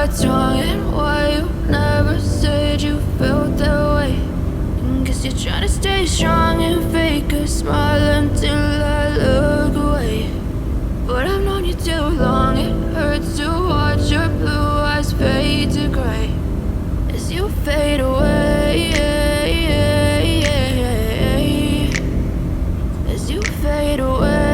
what's wrong and why you never said you felt that way. Guess you're trying to stay strong and fake a smile until I look away. But I've known you too long, it hurts to watch your blue eyes fade to gray as you fade away, as you fade away.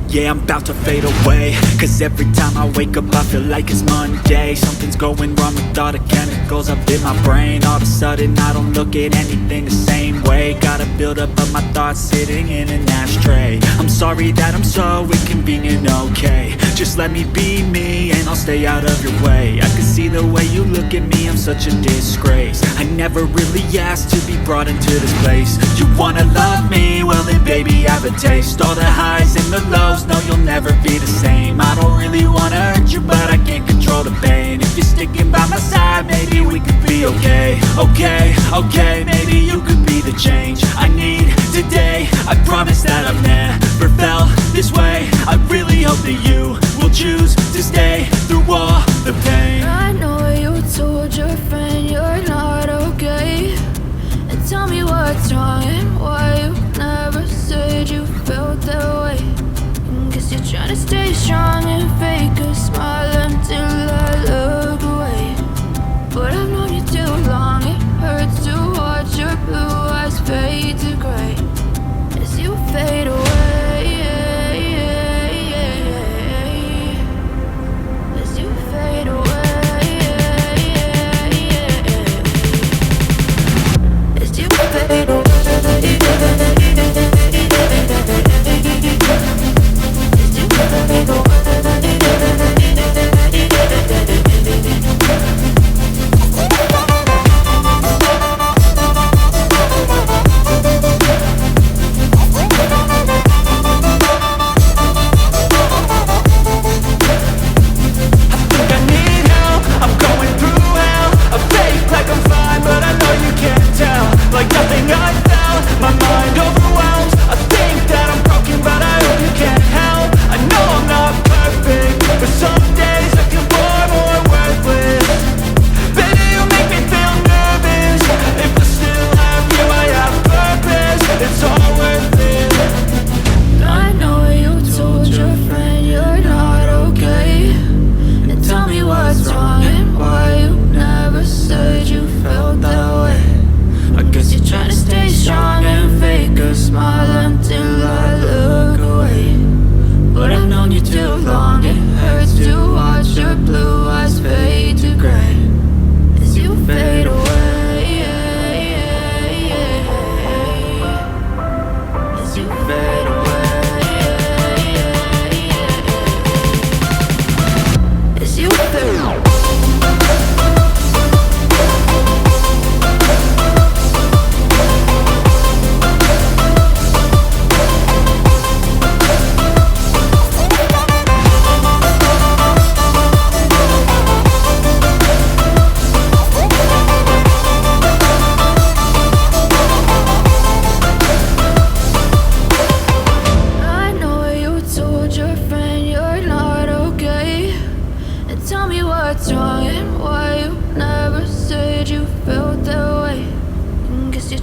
Yeah, I'm about to fade away, cause every time I wake up I feel like it's Monday. Something's going wrong with all the chemicals up in my brain. All of a sudden I don't look at anything the same way. Got a build up of my thoughts sitting in an ashtray. I'm sorry that I'm so inconvenient, okay. Just let me be me and I'll stay out of your way. I can see the way you look at me, I'm such a disgrace. I never really asked to be brought into this place. You wanna love me? Well then baby have a taste. All the highs and the lows, no, you'll never be the same. I don't really wanna hurt you, but I can't control the pain. If you're sticking by my side, maybe we could be okay. Okay, maybe you could be the change I need today. I promise that I've never felt this way. I really hope that you will choose to stay through all the pain. I know you told your friend you're not okay, and tell me what's wrong and why you never said you felt that way. Guess you're trying to stay strong and fake a smile until I look away. But I've known you too long, it hurts to watch your blue eyes fade to gray as you fade away, as you fade away, as you fade away.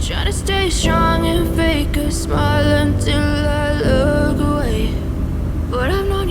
Try to stay strong and fake a smile until I look away. But I've known